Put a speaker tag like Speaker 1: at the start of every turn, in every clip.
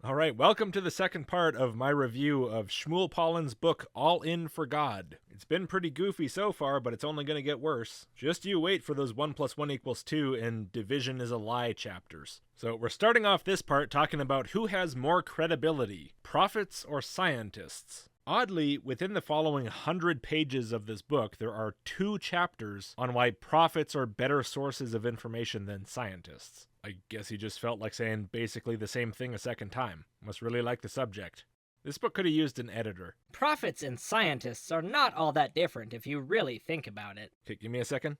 Speaker 1: All right, welcome to the second part of my review of Shmuel Pollen's book, All In for God. It's been pretty goofy so far, but it's only going to get worse. Just you wait for those 1 + 1 = 2 and division is a lie chapters. So we're starting off this part talking about who has more credibility, prophets or scientists. Oddly, within the following 100 pages of this book, there are 2 chapters on why prophets are better sources of information than scientists. I guess he just felt like saying basically the same thing a second time. Must really like the subject. This book could have used an editor.
Speaker 2: Prophets and scientists are not all that different if you really think about it.
Speaker 1: Okay, give me a second.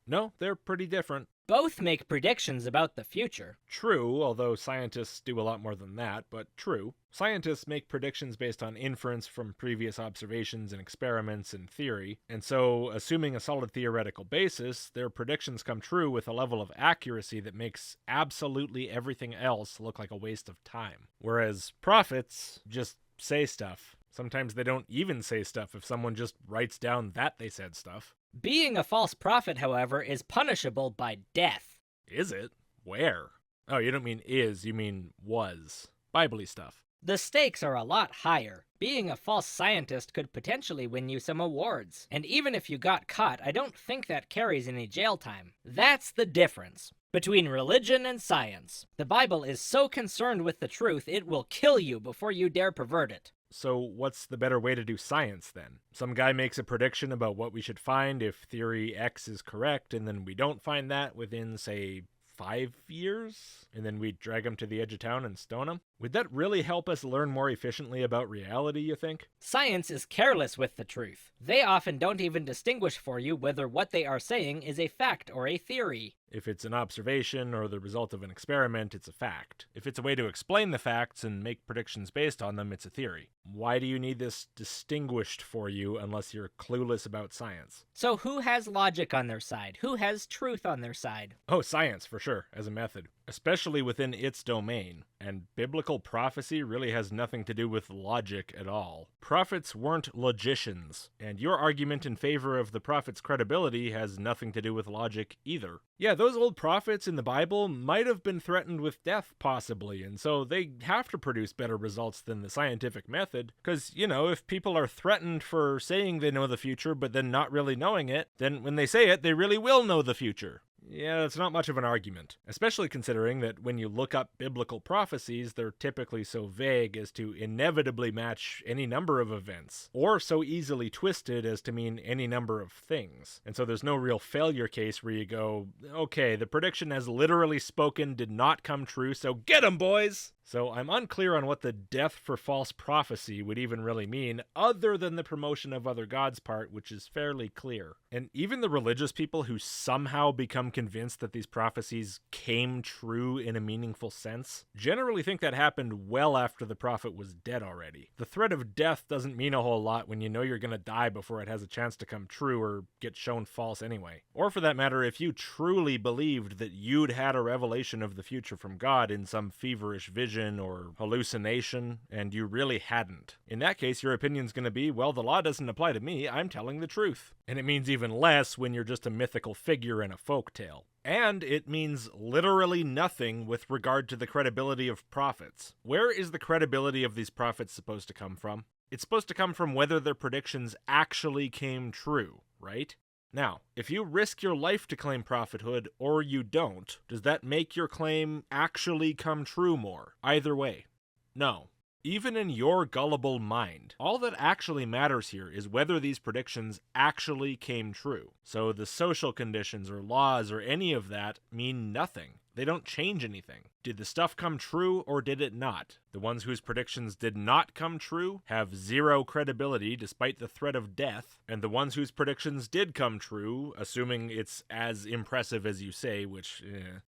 Speaker 1: No, they're pretty different.
Speaker 2: Both make predictions about the future.
Speaker 1: True, although scientists do a lot more than that, but true. Scientists make predictions based on inference from previous observations and experiments and theory, and so, assuming a solid theoretical basis, their predictions come true with a level of accuracy that makes absolutely everything else look like a waste of time. Whereas prophets just say stuff. Sometimes they don't even say stuff if someone just writes down that they said stuff.
Speaker 2: Being a false prophet, however, is punishable by death.
Speaker 1: Is it? Where? Oh, you don't mean is, you mean was. Bible-y stuff.
Speaker 2: The stakes are a lot higher. Being a false scientist could potentially win you some awards. And even if you got caught, I don't think that carries any jail time. That's the difference between religion and science. The Bible is so concerned with the truth, it will kill you before you dare pervert it.
Speaker 1: So what's the better way to do science, then? Some guy makes a prediction about what we should find if theory X is correct, and then we don't find that within, say, 5 years? And then we drag him to the edge of town and stone him? Would that really help us learn more efficiently about reality, you think?
Speaker 2: Science is careless with the truth. They often don't even distinguish for you whether what they are saying is a fact or a theory.
Speaker 1: If it's an observation or the result of an experiment, it's a fact. If it's a way to explain the facts and make predictions based on them, it's a theory. Why do you need this distinguished for you unless you're clueless about science?
Speaker 2: So who has logic on their side? Who has truth on their side?
Speaker 1: Oh, science, for sure, as a method. Especially within its domain. And biblical prophecy really has nothing to do with logic at all. Prophets weren't logicians, and your argument in favor of the prophet's credibility has nothing to do with logic either. Yeah, those old prophets in the Bible might have been threatened with death, possibly, and so they have to produce better results than the scientific method, because, if people are threatened for saying they know the future but then not really knowing it, then when they say it, they really will know the future. Yeah, that's not much of an argument, especially considering that when you look up biblical prophecies, they're typically so vague as to inevitably match any number of events, or so easily twisted as to mean any number of things. And so there's no real failure case where you go, okay, the prediction as literally spoken did not come true, so get 'em, boys! So I'm unclear on what the death for false prophecy would even really mean, other than the promotion of other gods part, which is fairly clear. And even the religious people who somehow become convinced that these prophecies came true in a meaningful sense generally think that happened well after the prophet was dead already. The threat of death doesn't mean a whole lot when you know you're gonna die before it has a chance to come true or get shown false anyway. Or for that matter, if you truly believed that you'd had a revelation of the future from God in some feverish vision or hallucination, and you really hadn't. In that case, your opinion's going to be, well, the law doesn't apply to me, I'm telling the truth. And it means even less when you're just a mythical figure in a folktale. And it means literally nothing with regard to the credibility of prophets. Where is the credibility of these prophets supposed to come from? It's supposed to come from whether their predictions actually came true, right? Now, if you risk your life to claim prophethood, or you don't, does that make your claim actually come true more? Either way, no. Even in your gullible mind, all that actually matters here is whether these predictions actually came true. So the social conditions or laws or any of that mean nothing. They don't change anything. Did the stuff come true or did it not? The ones whose predictions did not come true have zero credibility despite the threat of death, and the ones whose predictions did come true, assuming it's as impressive as you say,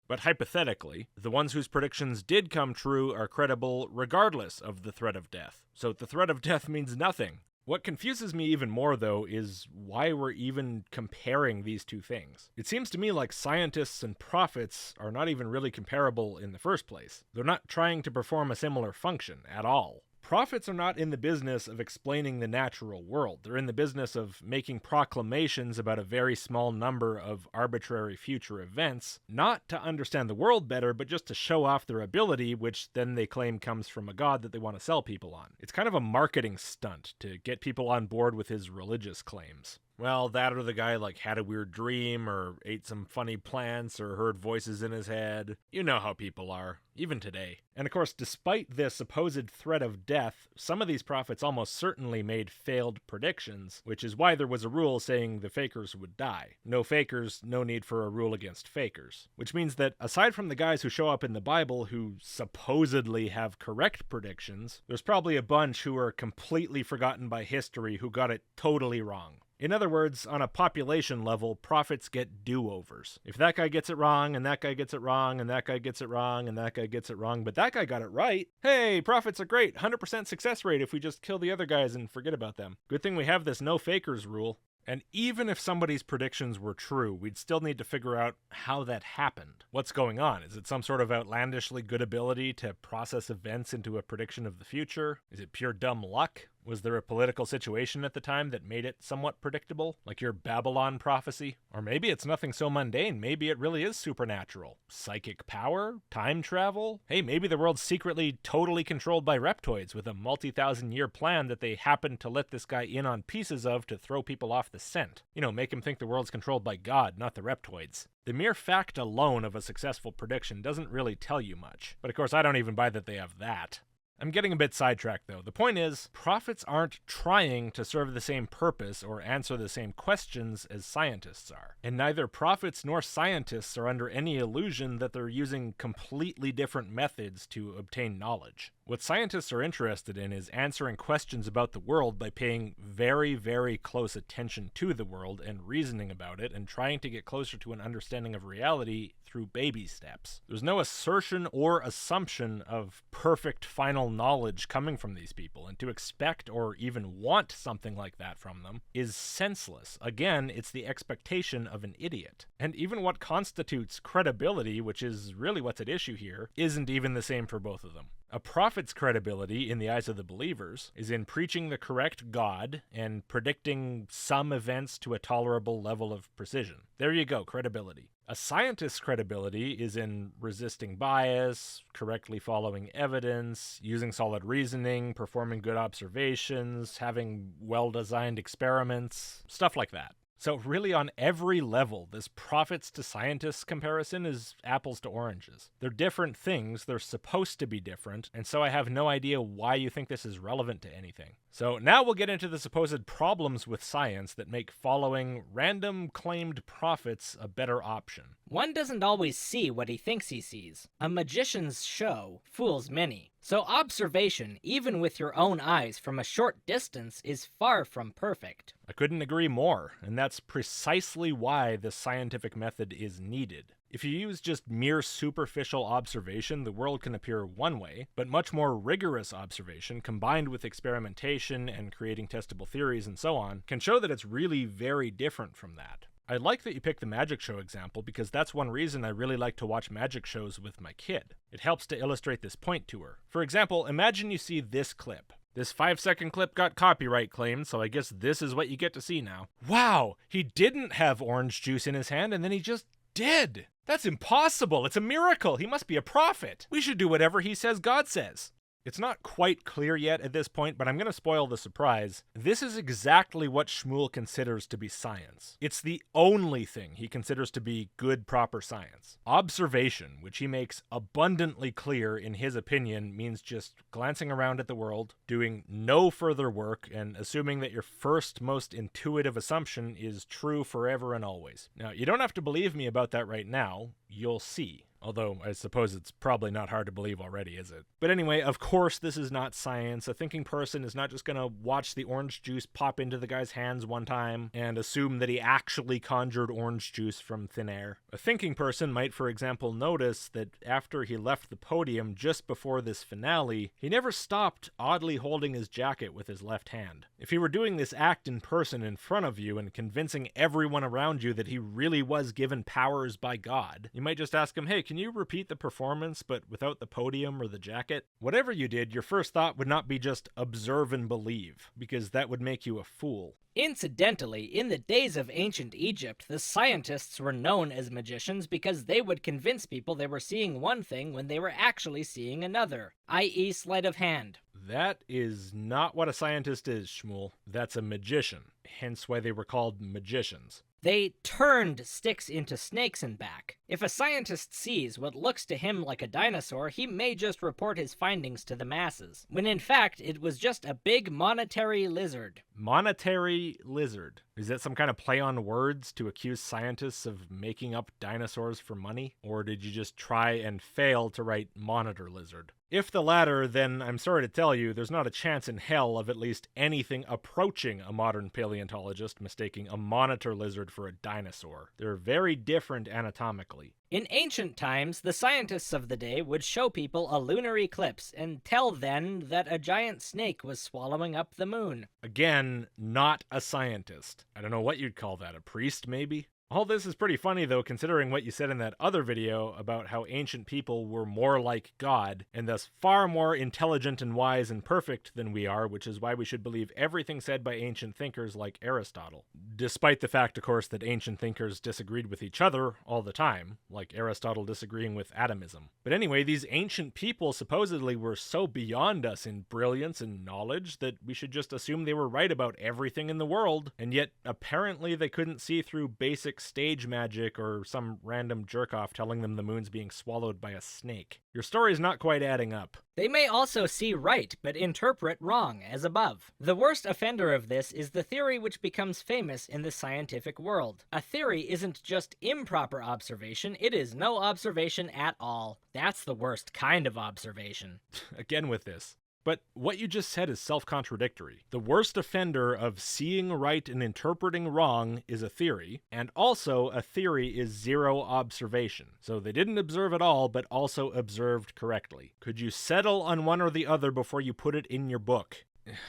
Speaker 1: but hypothetically, the ones whose predictions did come true are credible regardless of the threat of death. So the threat of death means nothing. What confuses me even more, though, is why we're even comparing these two things. It seems to me like scientists and prophets are not even really comparable in the first place. They're not trying to perform a similar function at all. Prophets are not in the business of explaining the natural world. They're in the business of making proclamations about a very small number of arbitrary future events, not to understand the world better, but just to show off their ability, which then they claim comes from a god that they want to sell people on. It's kind of a marketing stunt to get people on board with his religious claims. Well, that or the guy had a weird dream or ate some funny plants or heard voices in his head. You know how people are, even today. And of course, despite this supposed threat of death, some of these prophets almost certainly made failed predictions, which is why there was a rule saying the fakers would die. No fakers, no need for a rule against fakers. Which means that aside from the guys who show up in the Bible who supposedly have correct predictions, there's probably a bunch who are completely forgotten by history who got it totally wrong. In other words, on a population level, prophets get do-overs. If that guy gets it wrong, and that guy gets it wrong, and that guy gets it wrong, and that guy gets it wrong, but that guy got it right, hey, prophets are great, 100% success rate if we just kill the other guys and forget about them. Good thing we have this no fakers rule. And even if somebody's predictions were true, we'd still need to figure out how that happened. What's going on? Is it some sort of outlandishly good ability to process events into a prediction of the future? Is it pure dumb luck? Was there a political situation at the time that made it somewhat predictable, like your Babylon prophecy? Or maybe it's nothing so mundane. Maybe it really is supernatural. Psychic power? Time travel? Hey, maybe the world's secretly totally controlled by reptoids with a multi-thousand-year plan that they happen to let this guy in on pieces of to throw people off the scent. Make him think the world's controlled by God, not the reptoids. The mere fact alone of a successful prediction doesn't really tell you much. But of course, I don't even buy that they have that. I'm getting a bit sidetracked though. The point is, prophets aren't trying to serve the same purpose or answer the same questions as scientists are. And neither prophets nor scientists are under any illusion that they're using completely different methods to obtain knowledge. What scientists are interested in is answering questions about the world by paying very, very close attention to the world and reasoning about it and trying to get closer to an understanding of reality through baby steps. There's no assertion or assumption of perfect final knowledge coming from these people, and to expect or even want something like that from them is senseless. Again, it's the expectation of an idiot. And even what constitutes credibility, which is really what's at issue here, isn't even the same for both of them. A prophet's credibility, in the eyes of the believers, is in preaching the correct God and predicting some events to a tolerable level of precision. There you go, credibility. A scientist's credibility is in resisting bias, correctly following evidence, using solid reasoning, performing good observations, having well-designed experiments, stuff like that. So really on every level, this prophets to scientists comparison is apples to oranges. They're different things, they're supposed to be different, and so I have no idea why you think this is relevant to anything. So now we'll get into the supposed problems with science that make following random claimed prophets a better option.
Speaker 2: One doesn't always see what he thinks he sees. A magician's show fools many. So observation, even with your own eyes from a short distance, is far from perfect.
Speaker 1: I couldn't agree more, and that's precisely why the scientific method is needed. If you use just mere superficial observation, the world can appear one way, but much more rigorous observation, combined with experimentation and creating testable theories and so on, can show that it's really very different from that. I like that you picked the magic show example because that's one reason I really like to watch magic shows with my kid. It helps to illustrate this point to her. For example, imagine you see this clip. This 5-second clip got copyright claimed, so I guess this is what you get to see now. Wow, he didn't have orange juice in his hand and then he just did. That's impossible. It's a miracle. He must be a prophet. We should do whatever he says God says. It's not quite clear yet at this point, but I'm going to spoil the surprise. This is exactly what Shmuel considers to be science. It's the only thing he considers to be good, proper science. Observation, which he makes abundantly clear in his opinion, means just glancing around at the world, doing no further work, and assuming that your first, most intuitive assumption is true forever and always. Now, you don't have to believe me about that right now. You'll see. Although, I suppose it's probably not hard to believe already, is it? But anyway, of course this is not science. A thinking person is not just gonna watch the orange juice pop into the guy's hands one time and assume that he actually conjured orange juice from thin air. A thinking person might, for example, notice that after he left the podium just before this finale, he never stopped oddly holding his jacket with his left hand. If he were doing this act in person in front of you and convincing everyone around you that he really was given powers by God, you might just ask him, hey, can can you repeat the performance but without the podium or the jacket? Whatever you did, your first thought would not be just observe and believe, because that would make you a fool.
Speaker 2: Incidentally, in the days of ancient Egypt, the scientists were known as magicians because they would convince people they were seeing one thing when they were actually seeing another, i.e. sleight of hand.
Speaker 1: That is not what a scientist is, Shmuel. That's a magician, hence why they were called magicians.
Speaker 2: They turned sticks into snakes and back. If a scientist sees what looks to him like a dinosaur, he may just report his findings to the masses, when in fact it was just a big monetary lizard.
Speaker 1: Monetary lizard. Is that some kind of play on words to accuse scientists of making up dinosaurs for money? Or did you just try and fail to write monitor lizard? If the latter, then I'm sorry to tell you, there's not a chance in hell of at least anything approaching a modern paleontologist mistaking a monitor lizard for a dinosaur. They're very different anatomically.
Speaker 2: In ancient times, the scientists of the day would show people a lunar eclipse and tell them that a giant snake was swallowing up the moon.
Speaker 1: Again, not a scientist. I don't know what you'd call that, a priest maybe? All this is pretty funny though, considering what you said in that other video about how ancient people were more like God, and thus far more intelligent and wise and perfect than we are, which is why we should believe everything said by ancient thinkers like Aristotle. Despite the fact, of course, that ancient thinkers disagreed with each other all the time, like Aristotle disagreeing with atomism. But anyway, these ancient people supposedly were so beyond us in brilliance and knowledge that we should just assume they were right about everything in the world, and yet apparently they couldn't see through basic stage magic or some random jerk-off telling them the moon's being swallowed by a snake. Your story's not quite adding up.
Speaker 2: They may also see right, but interpret wrong, as above. The worst offender of this is the theory which becomes famous in the scientific world. A theory isn't just improper observation, it is no observation at all. That's the worst kind of observation.
Speaker 1: Again with this. But what you just said is self-contradictory. The worst offender of seeing right and interpreting wrong is a theory, and also a theory is zero observation. So they didn't observe at all, but also observed correctly. Could you settle on one or the other before you put it in your book?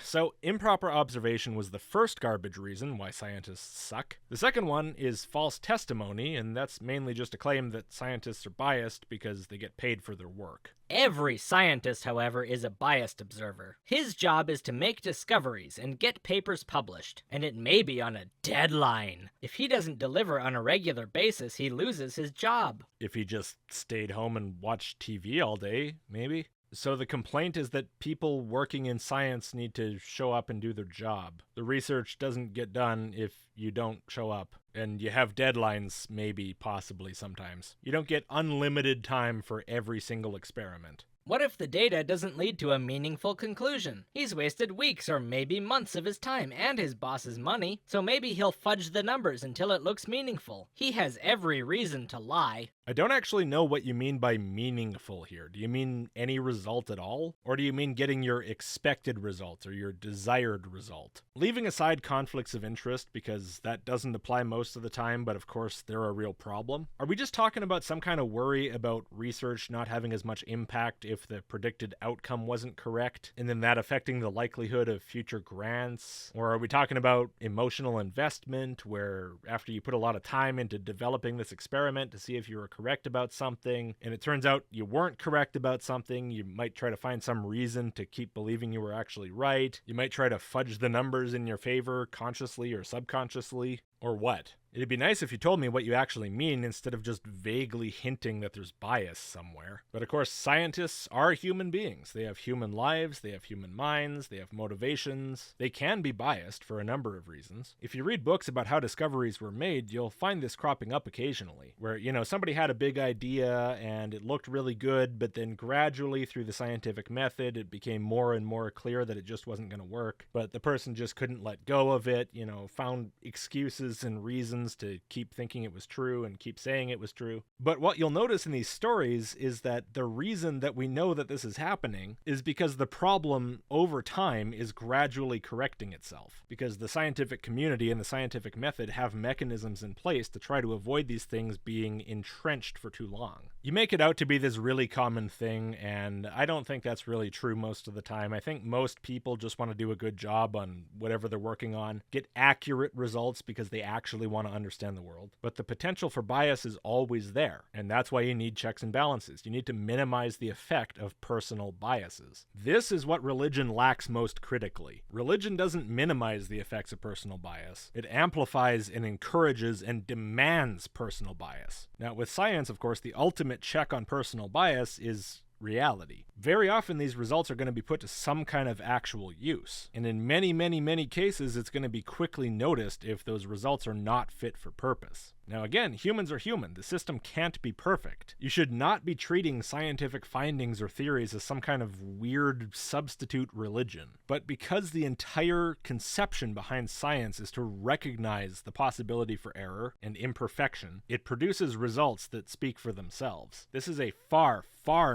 Speaker 1: So, improper observation was the first garbage reason why scientists suck. The second one is false testimony, and that's mainly just a claim that scientists are biased because they get paid for their work.
Speaker 2: Every scientist, however, is a biased observer. His job is to make discoveries and get papers published, and it may be on a deadline. If he doesn't deliver on a regular basis, he loses his job.
Speaker 1: If he just stayed home and watched TV all day, maybe? So the complaint is that people working in science need to show up and do their job. The research doesn't get done if you don't show up. And you have deadlines, maybe, possibly, sometimes. You don't get unlimited time for every single experiment.
Speaker 2: What if the data doesn't lead to a meaningful conclusion? He's wasted weeks or maybe months of his time and his boss's money, so maybe he'll fudge the numbers until it looks meaningful. He has every reason to lie.
Speaker 1: I don't actually know what you mean by meaningful here. Do you mean any result at all? Or do you mean getting your expected result or your desired result? Leaving aside conflicts of interest, because that doesn't apply most of the time, but of course they're a real problem. Are we just talking about some kind of worry about research not having as much impact if the predicted outcome wasn't correct, and then that affecting the likelihood of future grants? Or are we talking about emotional investment, where after you put a lot of time into developing this experiment to see if you were correct about something, and it turns out you weren't correct about something, you might try to find some reason to keep believing you were actually right. You might try to fudge the numbers in your favor, consciously or subconsciously. Or what? It'd be nice if you told me what you actually mean instead of just vaguely hinting that there's bias somewhere. But of course, scientists are human beings. They have human lives, they have human minds, they have motivations. They can be biased for a number of reasons. If you read books about how discoveries were made, you'll find this cropping up occasionally, where, somebody had a big idea and it looked really good, but then gradually through the scientific method, it became more and more clear that it just wasn't going to work. But the person just couldn't let go of it, found excuses and reasons to keep thinking it was true and keep saying it was true. But what you'll notice in these stories is that the reason that we know that this is happening is because the problem over time is gradually correcting itself. Because the scientific community and the scientific method have mechanisms in place to try to avoid these things being entrenched for too long. You make it out to be this really common thing, and I don't think that's really true most of the time. I think most people just want to do a good job on whatever they're working on, get accurate results because they actually want to understand the world. But the potential for bias is always there, and that's why you need checks and balances. You need to minimize the effect of personal biases. This is what religion lacks most critically. Religion doesn't minimize the effects of personal bias. It amplifies and encourages and demands personal bias. Now, with science, of course, the ultimate check on personal bias is reality. Very often these results are going to be put to some kind of actual use. And in many, many, many cases, it's going to be quickly noticed if those results are not fit for purpose. Now again, humans are human. The system can't be perfect. You should not be treating scientific findings or theories as some kind of weird substitute religion. But because the entire conception behind science is to recognize the possibility for error and imperfection, it produces results that speak for themselves. This is a far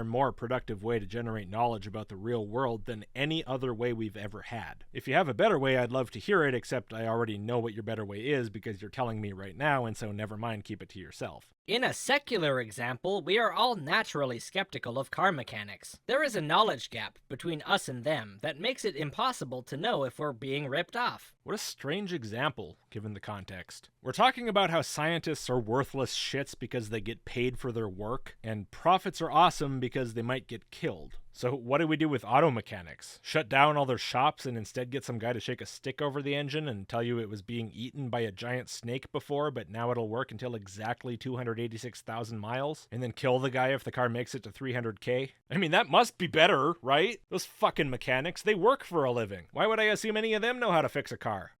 Speaker 1: more productive way to generate knowledge about the real world than any other way we've ever had. If you have a better way, I'd love to hear it, except I already know what your better way is because you're telling me right now, and so never mind, keep it to yourself.
Speaker 2: In a secular example, we are all naturally skeptical of car mechanics. There is a knowledge gap between us and them that makes it impossible to know if we're being ripped off.
Speaker 1: What a strange example, given the context. We're talking about how scientists are worthless shits because they get paid for their work, and prophets are awesome because they might get killed. So what do we do with auto mechanics? Shut down all their shops and instead get some guy to shake a stick over the engine and tell you it was being eaten by a giant snake before, but now it'll work until exactly 286,000 miles, and then kill the guy if the car makes it to 300k? I mean, that must be better, right? Those fucking mechanics, they work for a living. Why would I assume any of them know how to fix a car?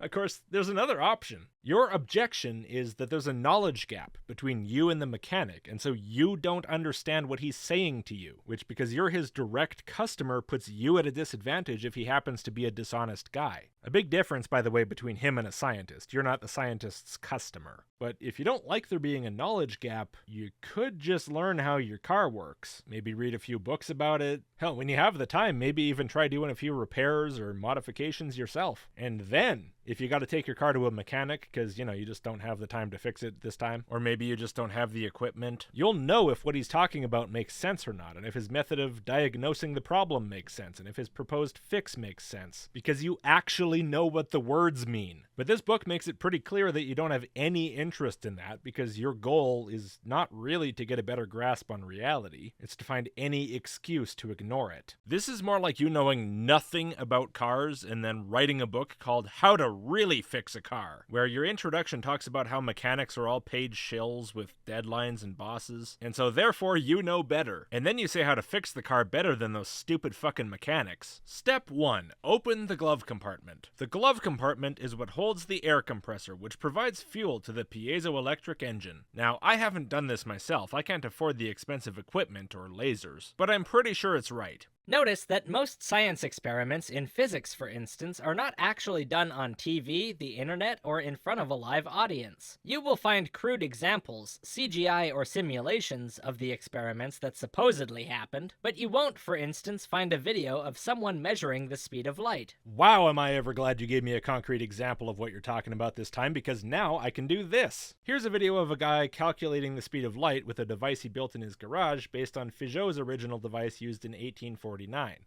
Speaker 1: Of course, there's another option. Your objection is that there's a knowledge gap between you and the mechanic, and so you don't understand what he's saying to you, which, because you're his direct customer, puts you at a disadvantage if he happens to be a dishonest guy. A big difference, by the way, between him and a scientist. You're not the scientist's customer. But if you don't like there being a knowledge gap, you could just learn how your car works. Maybe read a few books about it. Hell, when you have the time, maybe even try doing a few repairs or modifications yourself. And then, if you got to take your car to a mechanic because, you just don't have the time to fix it this time, or maybe you just don't have the equipment, you'll know if what he's talking about makes sense or not, and if his method of diagnosing the problem makes sense, and if his proposed fix makes sense, because you actually know what the words mean. But this book makes it pretty clear that you don't have any interest in that, because your goal is not really to get a better grasp on reality, it's to find any excuse to ignore it. This is more like you knowing nothing about cars and then writing a book called How to Really Fix a Car, where your introduction talks about how mechanics are all paid shills with deadlines and bosses, and so therefore you know better. And then you say how to fix the car better than those stupid fucking mechanics. Step 1. Open the glove compartment. The glove compartment is what holds the air compressor, which provides fuel to the piezoelectric engine. Now, I haven't done this myself. I can't afford the expensive equipment or lasers, but I'm pretty sure it's right.
Speaker 2: Notice that most science experiments in physics, for instance, are not actually done on TV, the internet, or in front of a live audience. You will find crude examples, CGI or simulations, of the experiments that supposedly happened, but you won't, for instance, find a video of someone measuring the speed of light.
Speaker 1: Wow, am I ever glad you gave me a concrete example of what you're talking about this time, because now I can do this. Here's a video of a guy calculating the speed of light with a device he built in his garage based on Figeau's original device used in 1849.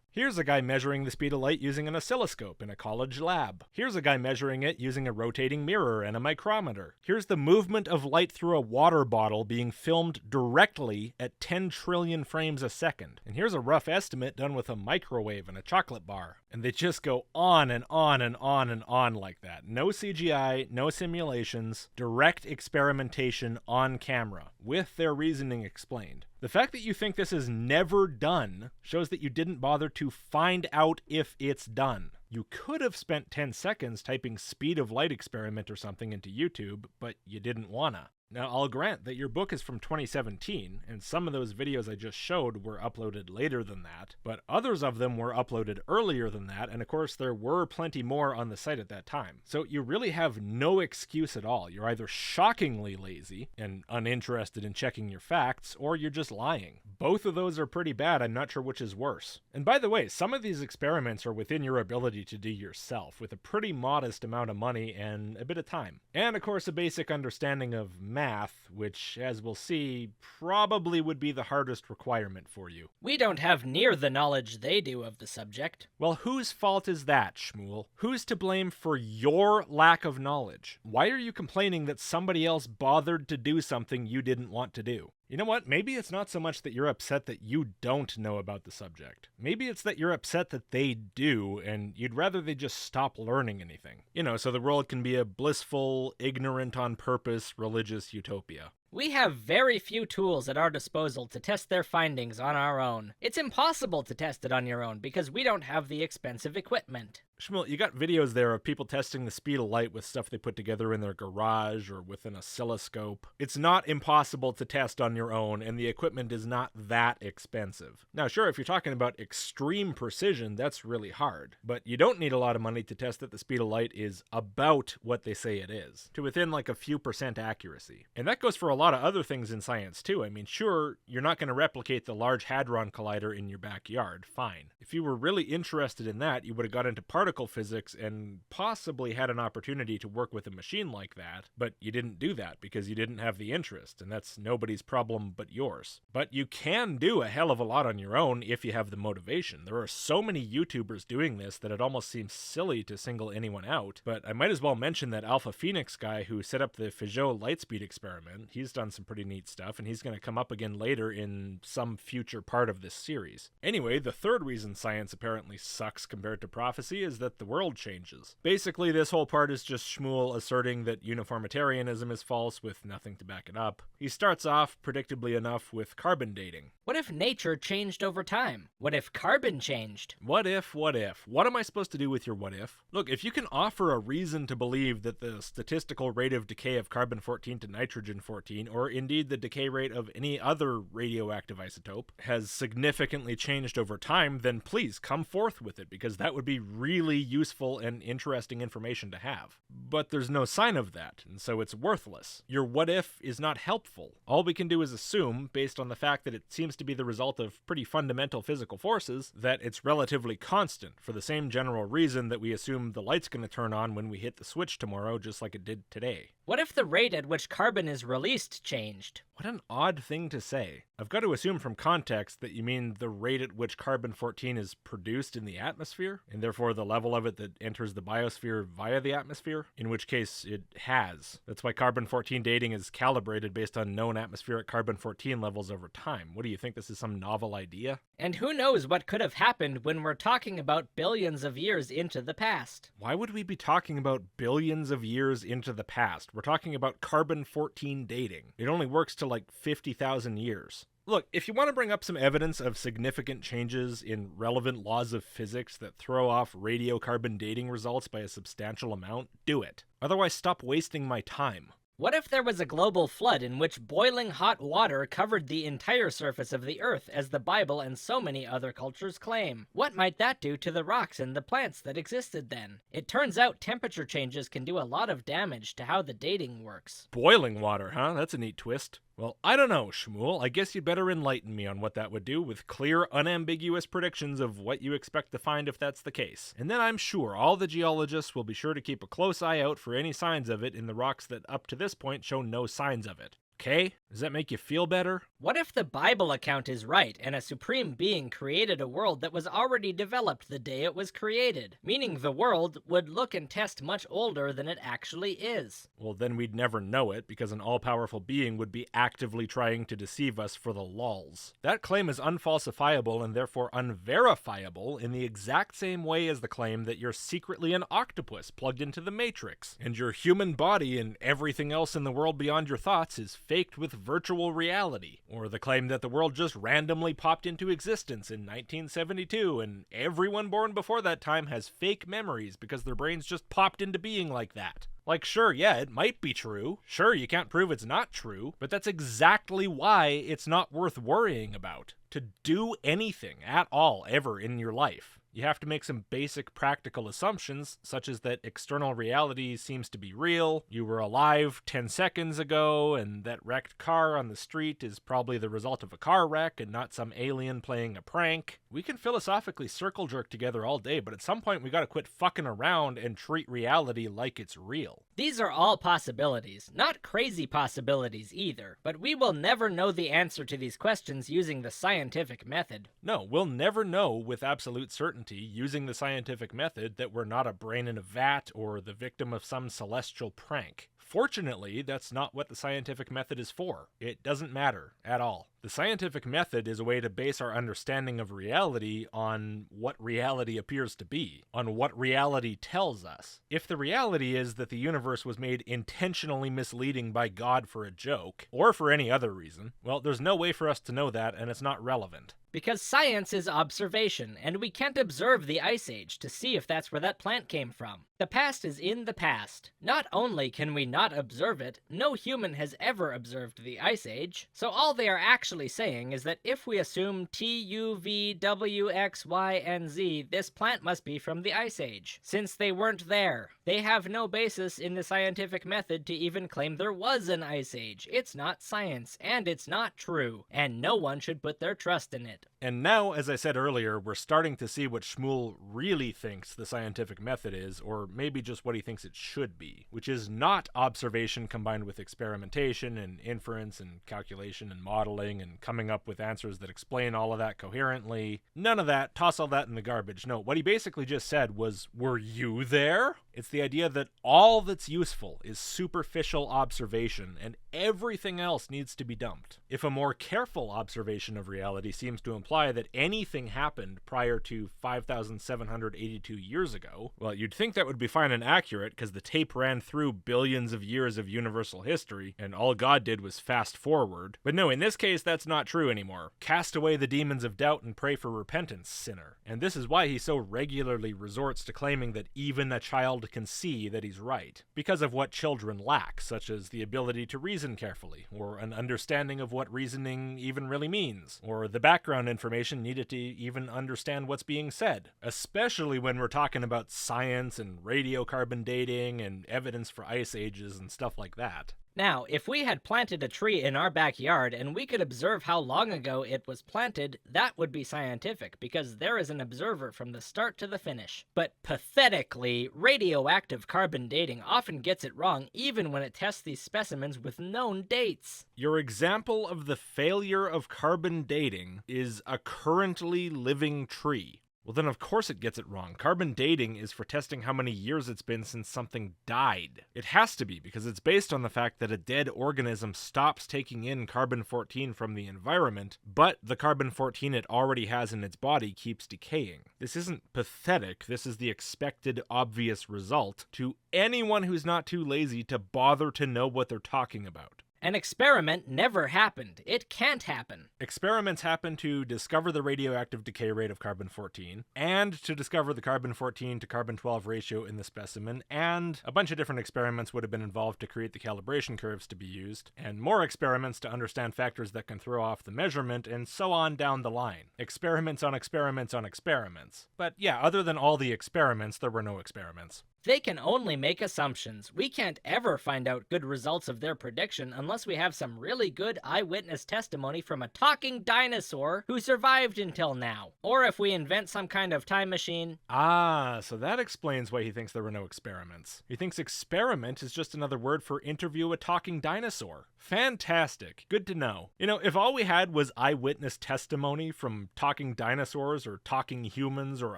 Speaker 1: Here's a guy measuring the speed of light using an oscilloscope in a college lab. Here's a guy measuring it using a rotating mirror and a micrometer. Here's the movement of light through a water bottle being filmed directly at 10 trillion frames a second. And here's a rough estimate done with a microwave and a chocolate bar. And they just go on and on and on and on like that. No CGI, no simulations, direct experimentation on camera, with their reasoning explained. The fact that you think this is never done shows that you didn't bother to find out if it's done. You could have spent 10 seconds typing speed of light experiment or something into YouTube, but you didn't wanna. Now, I'll grant that your book is from 2017, and some of those videos I just showed were uploaded later than that, but others of them were uploaded earlier than that, and of course there were plenty more on the site at that time. So you really have no excuse at all. You're either shockingly lazy and uninterested in checking your facts, or you're just lying. both of those are pretty bad. I'm not sure which is worse. And by the way, some of these experiments are within your ability to do yourself, with a pretty modest amount of money and a bit of time. And of course, a basic understanding of math, which, as we'll see, probably would be the hardest requirement for you.
Speaker 2: We don't have near the knowledge they do of the subject.
Speaker 1: Well, whose fault is that, Shmuel? Who's to blame for your lack of knowledge? Why are you complaining that somebody else bothered to do something you didn't want to do? You know what? Maybe it's not so much that you're upset that you don't know about the subject. Maybe it's that you're upset that they do, and you'd rather they just stop learning anything. So the world can be a blissful, ignorant on purpose, religious utopia.
Speaker 2: We have very few tools at our disposal to test their findings on our own. It's impossible to test it on your own because we don't have the expensive equipment.
Speaker 1: Shmuel, you got videos there of people testing the speed of light with stuff they put together in their garage or with an oscilloscope. It's not impossible to test on your own, and the equipment is not that expensive. Now, sure, if you're talking about extreme precision, that's really hard. But you don't need a lot of money to test that the speed of light is about what they say it is, to within like a few % accuracy. And that goes for a lot of other things in science too. I mean, sure, you're not going to replicate the Large Hadron Collider in your backyard, fine. If you were really interested in that, you would have got into particle physics and possibly had an opportunity to work with a machine like that, but you didn't do that because you didn't have the interest, and that's nobody's problem but yours. But you can do a hell of a lot on your own if you have the motivation. There are so many YouTubers doing this that it almost seems silly to single anyone out, but I might as well mention that Alpha Phoenix guy who set up the Figeaud lightspeed experiment. He's done some pretty neat stuff, and he's going to come up again later in some future part of this series. Anyway, the third reason science apparently sucks compared to prophecy is that the world changes. Basically, this whole part is just Shmuel asserting that uniformitarianism is false with nothing to back it up. He starts off, predictably enough, with carbon dating.
Speaker 2: What if nature changed over time? What if carbon changed?
Speaker 1: What if? What am I supposed to do with your what if? Look, if you can offer a reason to believe that the statistical rate of decay of carbon-14 to nitrogen-14, or indeed the decay rate of any other radioactive isotope, has significantly changed over time, then please come forth with it, because that would be really useful and interesting information to have. But there's no sign of that, and so it's worthless. Your what if is not helpful. All we can do is assume, based on the fact that it seems to be the result of pretty fundamental physical forces, that it's relatively constant, for the same general reason that we assume the light's going to turn on when we hit the switch tomorrow, just like it did today.
Speaker 2: What if the rate at which carbon is released changed?
Speaker 1: What an odd thing to say. I've got to assume from context that you mean the rate at which carbon-14 is produced in the atmosphere, and therefore the level of it that enters the biosphere via the atmosphere, in which case it has. That's why carbon-14 dating is calibrated based on known atmospheric carbon-14 levels over time. What do you think, this is some novel idea?
Speaker 2: And who knows what could have happened when we're talking about billions of years into the past?
Speaker 1: Why would we be talking about billions of years into the past? We're talking about carbon-14 dating. It only works to like 50,000 years. Look, if you want to bring up some evidence of significant changes in relevant laws of physics that throw off radiocarbon dating results by a substantial amount, do it. Otherwise, stop wasting my time.
Speaker 2: What if there was a global flood in which boiling hot water covered the entire surface of the Earth, as the Bible and so many other cultures claim? What might that do to the rocks and the plants that existed then? It turns out temperature changes can do a lot of damage to how the dating works.
Speaker 1: Boiling water, huh? That's a neat twist. Well, I don't know, Shmuel. I guess you'd better enlighten me on what that would do, with clear, unambiguous predictions of what you expect to find if that's the case. And then I'm sure all the geologists will be sure to keep a close eye out for any signs of it in the rocks that up to this point show no signs of it. Okay? Does that make you feel better?
Speaker 2: What if the Bible account is right, and a supreme being created a world that was already developed the day it was created? Meaning the world would look and test much older than it actually is.
Speaker 1: Well, then we'd never know it, because an all-powerful being would be actively trying to deceive us for the lulz. That claim is unfalsifiable and therefore unverifiable in the exact same way as the claim that you're secretly an octopus plugged into the Matrix, and your human body and everything else in the world beyond your thoughts is faked with virtual reality, or the claim that the world just randomly popped into existence in 1972 and everyone born before that time has fake memories because their brains just popped into being like that. Like, sure, yeah, it might be true. Sure, you can't prove it's not true, but that's exactly why it's not worth worrying about. To do anything at all ever in your life You have to make some basic practical assumptions, such as that external reality seems to be real, you were alive 10 seconds ago, and that wrecked car on the street is probably the result of a car wreck and not some alien playing a prank. We can philosophically circle jerk together all day, but at some point we gotta quit fucking around and treat reality like it's real.
Speaker 2: These are all possibilities, not crazy possibilities either, but we will never know the answer to these questions using the scientific method.
Speaker 1: No, we'll never know with absolute certainty using the scientific method that we're not a brain in a vat or the victim of some celestial prank. Fortunately, that's not what the scientific method is for. It doesn't matter at all. The scientific method is a way to base our understanding of reality on what reality appears to be, on what reality tells us. If the reality is that the universe was made intentionally misleading by God for a joke, or for any other reason, well, there's no way for us to know that, and it's not relevant.
Speaker 2: Because science is observation, and we can't observe the Ice Age to see if that's where that plant came from. The past is in the past. Not only can we not observe it, no human has ever observed the Ice Age, so all they are actually saying is that if we assume T, U, V, W, X, Y, and Z, this plant must be from the Ice Age, since they weren't there. They have no basis in the scientific method to even claim there was an Ice Age. It's not science, and it's not true, and no one should put their trust in it.
Speaker 1: And now, as I said earlier, we're starting to see what Shmuel really thinks the scientific method is, or maybe just what he thinks it should be, which is not observation combined with experimentation and inference and calculation and modeling and coming up with answers that explain all of that coherently. None of that. Toss all that in the garbage. No, what he basically just said was, were you there? It's the idea that all that's useful is superficial observation and everything else needs to be dumped. If a more careful observation of reality seems to imply that anything happened prior to 5,782 years ago, well, you'd think that would be fine and accurate because the tape ran through billions of years of universal history and all God did was fast forward. But no, in this case, that's not true anymore. Cast away the demons of doubt and pray for repentance, sinner. And this is why he so regularly resorts to claiming that even a child can see that he's right, because of what children lack, such as the ability to reason carefully, or an understanding of what reasoning even really means, or the background information needed to even understand what's being said, especially when we're talking about science and radiocarbon dating and evidence for ice ages and stuff like that.
Speaker 2: Now, if we had planted a tree in our backyard and we could observe how long ago it was planted, that would be scientific, because there is an observer from the start to the finish. But pathetically, radioactive carbon dating often gets it wrong even when it tests these specimens with known dates.
Speaker 1: Your example of the failure of carbon dating is a currently living tree. Well, then of course it gets it wrong. Carbon dating is for testing how many years it's been since something died. It has to be, because it's based on the fact that a dead organism stops taking in carbon-14 from the environment, but the carbon-14 it already has in its body keeps decaying. This isn't pathetic, this is the expected, obvious result to anyone who's not too lazy to bother to know what they're talking about.
Speaker 2: An experiment never happened. It can't happen.
Speaker 1: Experiments happen to discover the radioactive decay rate of carbon-14, and to discover the carbon-14 to carbon-12 ratio in the specimen, and a bunch of different experiments would have been involved to create the calibration curves to be used, and more experiments to understand factors that can throw off the measurement, and so on down the line. Experiments on experiments on experiments. But yeah, other than all the experiments, there were no experiments.
Speaker 2: They can only make assumptions. We can't ever find out good results of their prediction unless we have some really good eyewitness testimony from a talking dinosaur who survived until now. Or if we invent some kind of time machine.
Speaker 1: Ah, so that explains why he thinks there were no experiments. He thinks experiment is just another word for interview a talking dinosaur. Fantastic. Good to know. You know, if all we had was eyewitness testimony from talking dinosaurs or talking humans or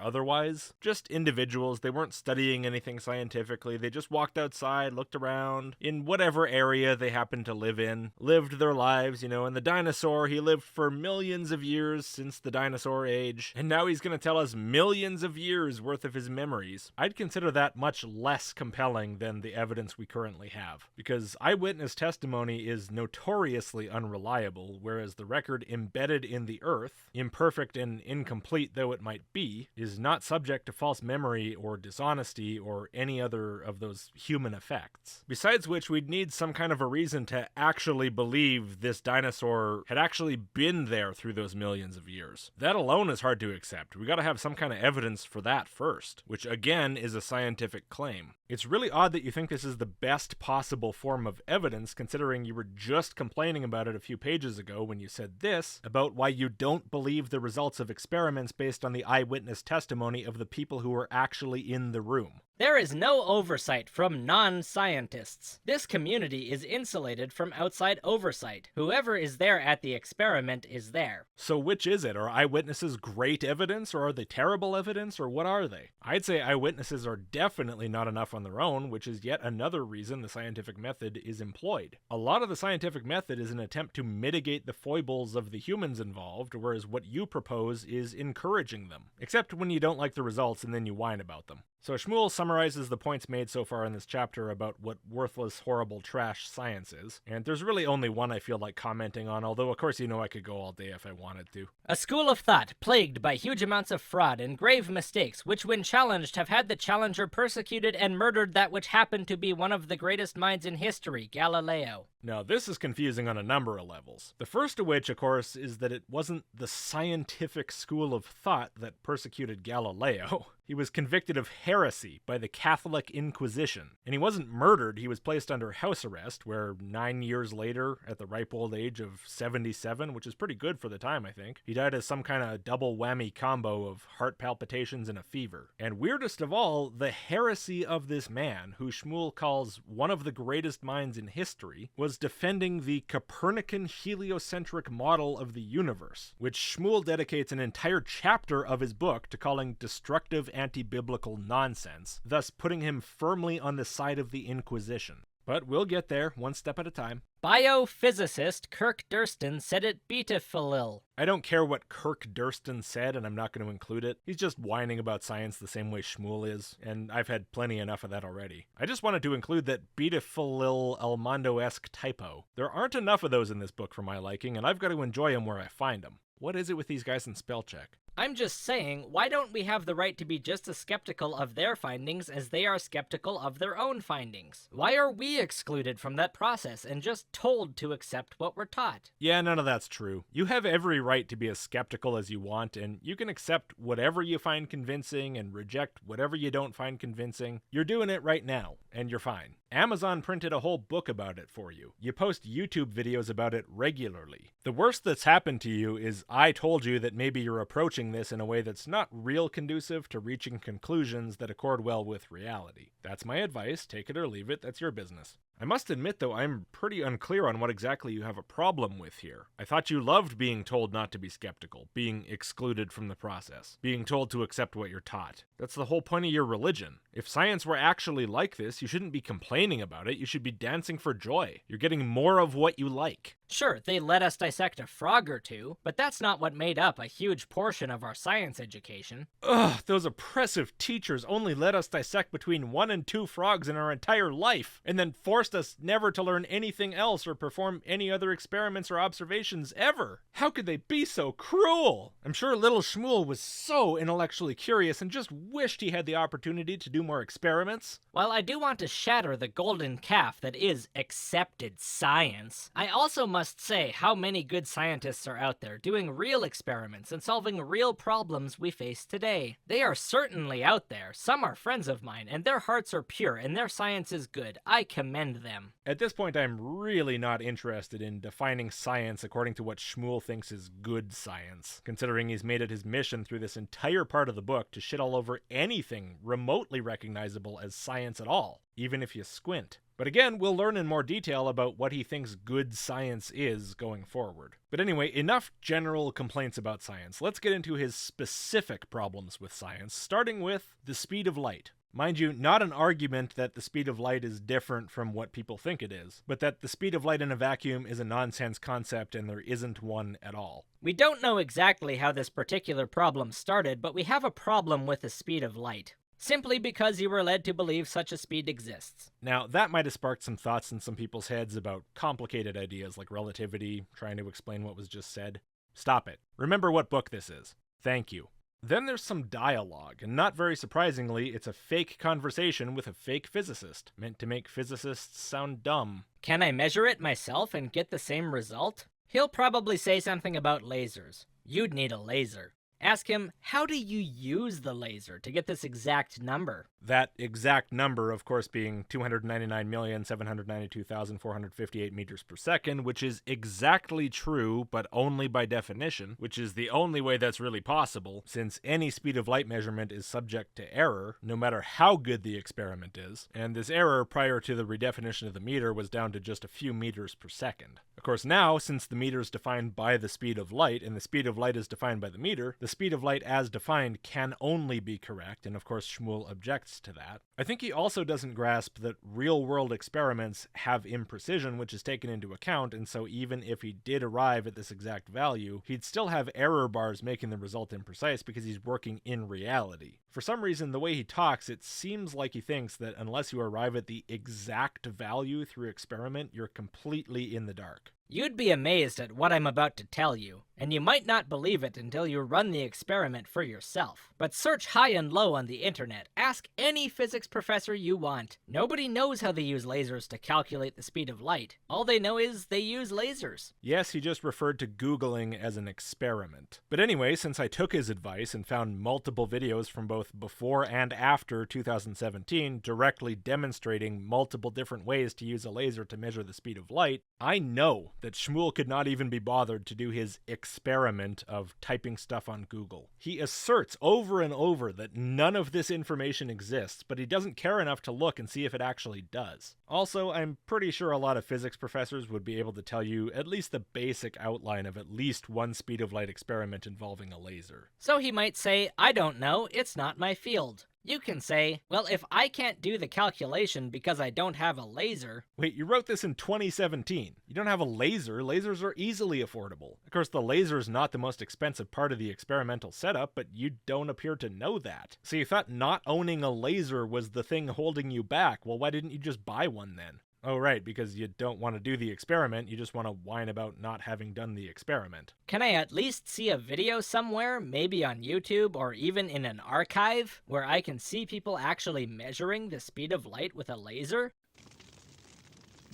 Speaker 1: otherwise, just individuals, they weren't studying anything scientifically, they just walked outside, looked around, in whatever area they happened to live in, lived their lives, you know, and the dinosaur, he lived for millions of years since the dinosaur age, and now he's gonna tell us millions of years worth of his memories. I'd consider that much less compelling than the evidence we currently have, because eyewitness testimony is notoriously unreliable, whereas the record embedded in the earth, imperfect and incomplete though it might be, is not subject to false memory or dishonesty or or any other of those human effects. Besides which, we'd need some kind of a reason to actually believe this dinosaur had actually been there through those millions of years. That alone is hard to accept. We gotta have some kind of evidence for that first, which again is a scientific claim. It's really odd that you think this is the best possible form of evidence, considering you were just complaining about it a few pages ago when you said this about why you don't believe the results of experiments based on the eyewitness testimony of the people who were actually in the room.
Speaker 2: There is no oversight from non-scientists. This community is insulated from outside oversight. Whoever is there at the experiment is there.
Speaker 1: So which is it? Are eyewitnesses great evidence, or are they terrible evidence, or what are they? I'd say eyewitnesses are definitely not enough on their own, which is yet another reason the scientific method is employed. A lot of the scientific method is an attempt to mitigate the foibles of the humans involved, whereas what you propose is encouraging them. Except when you don't like the results and then you whine about them. So Shmuel summarizes the points made so far in this chapter about what worthless, horrible trash science is, and there's really only one I feel like commenting on, although of course you know I could go all day if I wanted to.
Speaker 2: A school of thought plagued by huge amounts of fraud and grave mistakes, which when challenged have had the challenger persecuted and murdered that which happened to be one of the greatest minds in history, Galileo.
Speaker 1: Now, this is confusing on a number of levels. The first of which, of course, is that it wasn't the scientific school of thought that persecuted Galileo. He was convicted of heresy by the Catholic Inquisition. And he wasn't murdered, he was placed under house arrest, where 9 years later, at the ripe old age of 77, which is pretty good for the time, I think, he died as some kind of double whammy combo of heart palpitations and a fever. And weirdest of all, the heresy of this man, who Shmuel calls one of the greatest minds in history, was defending the Copernican heliocentric model of the universe, which Shmuel dedicates an entire chapter of his book to calling destructive anti-biblical nonsense, thus putting him firmly on the side of the Inquisition. But we'll get there, one step at a time.
Speaker 2: Biophysicist Kirk Durston said it betafilil.
Speaker 1: I don't care what Kirk Durston said, and I'm not going to include it. He's just whining about science the same way Shmuel is, and I've had plenty enough of that already. I just wanted to include that betafilil Elmondo-esque typo. There aren't enough of those in this book for my liking, and I've got to enjoy them where I find them. What is it with these guys in spell check?
Speaker 2: I'm just saying, why don't we have the right to be just as skeptical of their findings as they are skeptical of their own findings? Why are we excluded from that process and just told to accept what we're taught?
Speaker 1: Yeah, none of that's true. You have every right to be as skeptical as you want, and you can accept whatever you find convincing and reject whatever you don't find convincing. You're doing it right now, and you're fine. Amazon printed a whole book about it for you. You post YouTube videos about it regularly. The worst that's happened to you is I told you that maybe you're approaching this in a way that's not real conducive to reaching conclusions that accord well with reality. That's my advice. Take it or leave it. That's your business. I must admit, though, I'm pretty unclear on what exactly you have a problem with here. I thought you loved being told not to be skeptical, being excluded from the process, being told to accept what you're taught. That's the whole point of your religion. If science were actually like this, you shouldn't be complaining about it. You should be dancing for joy. You're getting more of what you like.
Speaker 2: Sure, they let us dissect a frog or two, but that's not what made up a huge portion of our science education.
Speaker 1: Ugh, those oppressive teachers only let us dissect between 1 and 2 frogs in our entire life, and then forced us never to learn anything else or perform any other experiments or observations ever. How could they be so cruel? I'm sure little Shmuel was so intellectually curious and just wished he had the opportunity to do more experiments.
Speaker 2: While I do want to shatter the golden calf that is accepted science, I also must say how many good scientists are out there doing real experiments and solving real problems we face today. They are certainly out there. Some are friends of mine, and their hearts are pure, and their science is good. I commend them.
Speaker 1: At this point, I'm really not interested in defining science according to what Shmuel thinks is good science, considering he's made it his mission through this entire part of the book to shit all over anything remotely recognizable as science at all, even if you squint. But again, we'll learn in more detail about what he thinks good science is going forward. But anyway, enough general complaints about science. Let's get into his specific problems with science, starting with the speed of light. Mind you, not an argument that the speed of light is different from what people think it is, but that the speed of light in a vacuum is a nonsense concept and there isn't one at all.
Speaker 2: We don't know exactly how this particular problem started, but we have a problem with the speed of light. Simply because you were led to believe such a speed exists.
Speaker 1: Now, that might have sparked some thoughts in some people's heads about complicated ideas like relativity, trying to explain what was just said. Stop it. Remember what book this is. Thank you. Then there's some dialogue, and not very surprisingly, it's a fake conversation with a fake physicist, meant to make physicists sound dumb.
Speaker 2: Can I measure it myself and get the same result? He'll probably say something about lasers. You'd need a laser. Ask him, how do you use the laser to get this exact number?
Speaker 1: That exact number, of course, being 299,792,458 meters per second, which is exactly true, but only by definition, which is the only way that's really possible, since any speed of light measurement is subject to error, no matter how good the experiment is, and this error prior to the redefinition of the meter was down to just a few meters per second. Of course, now, since the meter is defined by the speed of light, and the speed of light is defined by the meter, the speed of light as defined can only be correct, and of course Shmuel objects to that. I think he also doesn't grasp that real-world experiments have imprecision, which is taken into account, and so even if he did arrive at this exact value, he'd still have error bars making the result imprecise because he's working in reality. For some reason, the way he talks, it seems like he thinks that unless you arrive at the exact value through experiment, you're completely in the dark.
Speaker 2: You'd be amazed at what I'm about to tell you, and you might not believe it until you run the experiment for yourself. But search high and low on the internet. Ask any physics professor you want. Nobody knows how they use lasers to calculate the speed of light. All they know is they use lasers.
Speaker 1: Yes, he just referred to Googling as an experiment. But anyway, since I took his advice and found multiple videos from both before and after 2017 directly demonstrating multiple different ways to use a laser to measure the speed of light, I know that Shmuel could not even be bothered to do his experiment of typing stuff on Google. He asserts over and over that none of this information exists, but he doesn't care enough to look and see if it actually does. Also, I'm pretty sure a lot of physics professors would be able to tell you at least the basic outline of at least one speed of light experiment involving a laser.
Speaker 2: So he might say, I don't know, it's not my field. You can say, well, if I can't do the calculation because I don't have a laser...
Speaker 1: Wait, you wrote this in 2017. You don't have a laser. Lasers are easily affordable. Of course, the laser is not the most expensive part of the experimental setup, but you don't appear to know that. So you thought not owning a laser was the thing holding you back. Well, why didn't you just buy one then? Oh, right, because you don't want to do the experiment, you just want to whine about not having done the experiment.
Speaker 2: Can I at least see a video somewhere, maybe on YouTube or even in an archive, where I can see people actually measuring the speed of light with a laser?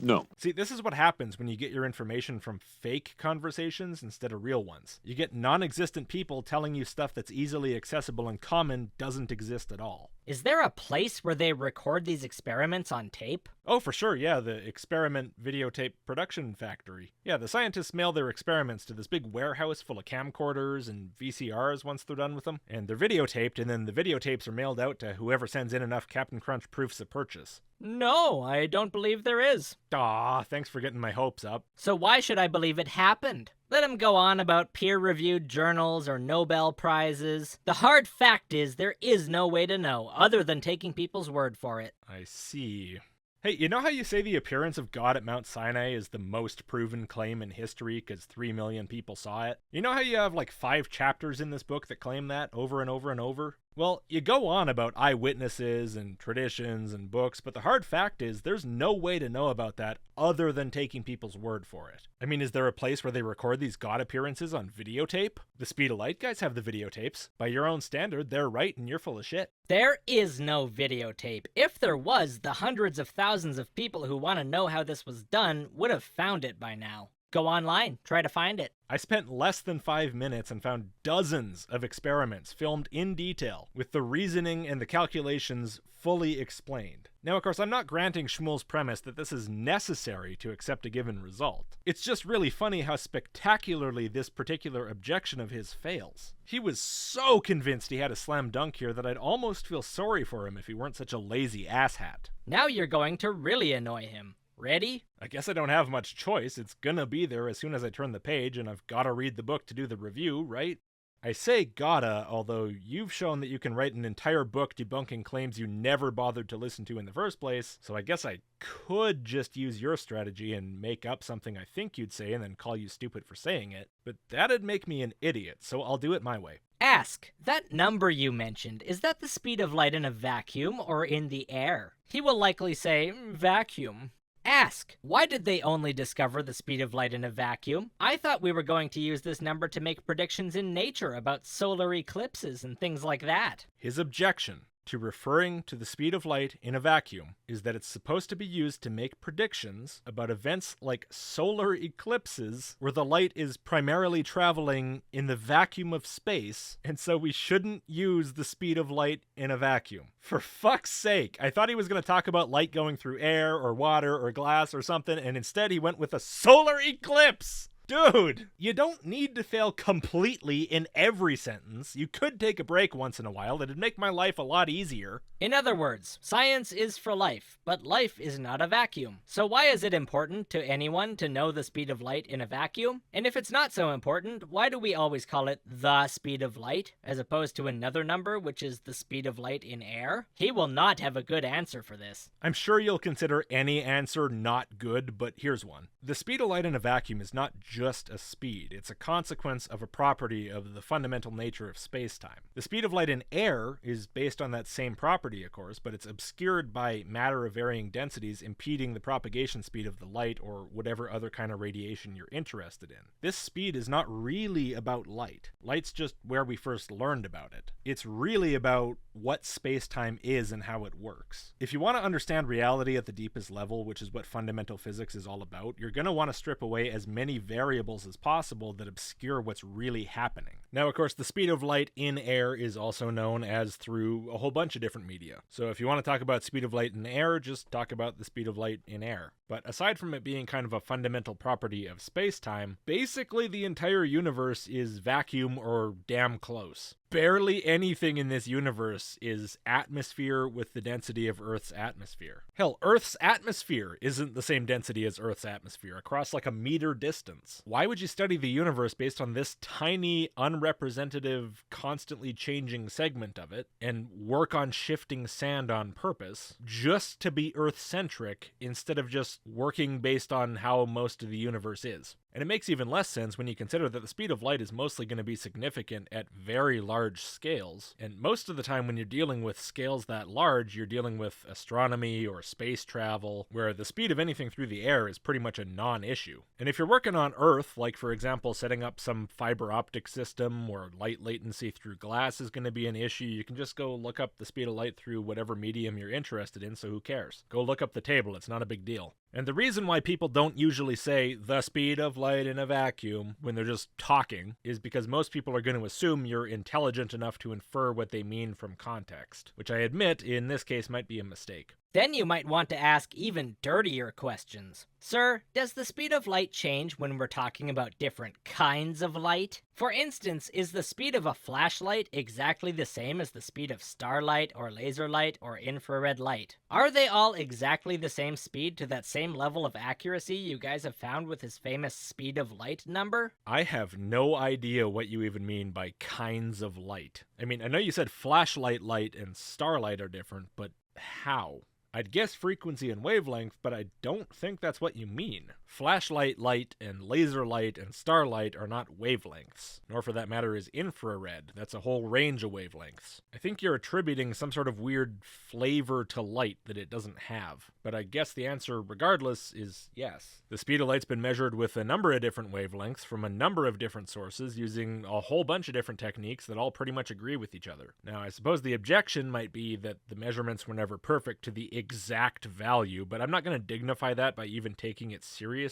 Speaker 3: No.
Speaker 1: See, this is what happens when you get your information from fake conversations instead of real ones. You get non-existent people telling you stuff that's easily accessible and common doesn't exist at all.
Speaker 2: Is there a place where they record these experiments on tape?
Speaker 1: Oh, for sure, yeah, the experiment videotape production factory. Yeah, the scientists mail their experiments to this big warehouse full of camcorders and VCRs once they're done with them, and they're videotaped, and then the videotapes are mailed out to whoever sends in enough Captain Crunch proofs of purchase.
Speaker 2: No, I don't believe there is.
Speaker 1: Aw, thanks for getting my hopes up.
Speaker 2: So why should I believe it happened? Let him go on about peer-reviewed journals or Nobel Prizes. The hard fact is there is no way to know, other than taking people's word for it.
Speaker 1: I see. Hey, you know how you say the appearance of God at Mount Sinai is the most proven claim in history because 3 million people saw it? You know how you have like 5 chapters in this book that claim that over and over and over? Well, you go on about eyewitnesses and traditions and books, but the hard fact is there's no way to know about that other than taking people's word for it. I mean, is there a place where they record these God appearances on videotape? The Speed of Light guys have the videotapes. By your own standard, they're right and you're full of shit.
Speaker 2: There is no videotape. If there was, the hundreds of thousands of people who want to know how this was done would have found it by now. Go online, try to find it.
Speaker 1: I spent less than 5 minutes and found dozens of experiments filmed in detail, with the reasoning and the calculations fully explained. Now, of course, I'm not granting Shmuel's premise that this is necessary to accept a given result. It's just really funny how spectacularly this particular objection of his fails. He was so convinced he had a slam dunk here that I'd almost feel sorry for him if he weren't such a lazy asshat.
Speaker 2: Now you're going to really annoy him. Ready?
Speaker 1: I guess I don't have much choice. It's gonna be there as soon as I turn the page, and I've gotta read the book to do the review, right? I say gotta, although you've shown that you can write an entire book debunking claims you never bothered to listen to in the first place, so I guess I could just use your strategy and make up something I think you'd say and then call you stupid for saying it, but that'd make me an idiot, so I'll do it my way.
Speaker 2: Ask, that number you mentioned, is that the speed of light in a vacuum or in the air? He will likely say, vacuum. Ask, why did they only discover the speed of light in a vacuum? I thought we were going to use this number to make predictions in nature about solar eclipses and things like that.
Speaker 1: His objection to referring to the speed of light in a vacuum is that it's supposed to be used to make predictions about events like solar eclipses, where the light is primarily traveling in the vacuum of space, and so we shouldn't use the speed of light in a vacuum. For fuck's sake, I thought he was going to talk about light going through air or water or glass or something, and instead he went with a solar eclipse! Dude, you don't need to fail completely in every sentence. You could take a break once in a while. That'd make my life a lot easier.
Speaker 2: In other words, science is for life, but life is not a vacuum. So why is it important to anyone to know the speed of light in a vacuum? And if it's not so important, why do we always call it the speed of light, as opposed to another number, which is the speed of light in air? He will not have a good answer for this.
Speaker 1: I'm sure you'll consider any answer not good, but here's one. The speed of light in a vacuum is not just a speed. It's a consequence of a property of the fundamental nature of space-time. The speed of light in air is based on that same property, of course, but it's obscured by matter of varying densities impeding the propagation speed of the light or whatever other kind of radiation you're interested in. This speed is not really about light. Light's just where we first learned about it. It's really about what space-time is and how it works. If you want to understand reality at the deepest level, which is what fundamental physics is all about, you're going to want to strip away as many variables as possible that obscure what's really happening. Now, of course, the speed of light in air is also known as through a whole bunch of different media. So if you want to talk about speed of light in air, just talk about the speed of light in air. But aside from it being kind of a fundamental property of space-time, basically the entire universe is vacuum or damn close. Barely anything in this universe is atmosphere with the density of Earth's atmosphere. Hell, Earth's atmosphere isn't the same density as Earth's atmosphere, across like a meter distance. Why would you study the universe based on this tiny, unrepresentative, constantly changing segment of it, and work on shifting sand on purpose, just to be Earth-centric, instead of just working based on how most of the universe is? And it makes even less sense when you consider that the speed of light is mostly going to be significant at very large scales. And most of the time when you're dealing with scales that large, you're dealing with astronomy or space travel, where the speed of anything through the air is pretty much a non-issue. And if you're working on Earth, like for example setting up some fiber optic system where light latency through glass is going to be an issue, you can just go look up the speed of light through whatever medium you're interested in, so who cares? Go look up the table, it's not a big deal. And the reason why people don't usually say the speed of light in a vacuum when they're just talking is because most people are going to assume you're intelligent enough to infer what they mean from context, which I admit in this case might be a mistake.
Speaker 2: Then you might want to ask even dirtier questions. Sir, does the speed of light change when we're talking about different kinds of light? For instance, is the speed of a flashlight exactly the same as the speed of starlight or laser light or infrared light? Are they all exactly the same speed to that same level of accuracy you guys have found with his famous speed of light number?
Speaker 1: I have no idea what you even mean by kinds of light. I mean, I know you said flashlight light and starlight are different, but how? I'd guess frequency and wavelength, but I don't think that's what you mean. Flashlight light and laser light and starlight are not wavelengths, nor for that matter is infrared. That's a whole range of wavelengths. I think you're attributing some sort of weird flavor to light that it doesn't have, but I guess the answer regardless is yes. The speed of light's been measured with a number of different wavelengths from a number of different sources using a whole bunch of different techniques that all pretty much agree with each other. Now, I suppose the objection might be that the measurements were never perfect to the exact value, but I'm not going to dignify that by even taking it seriously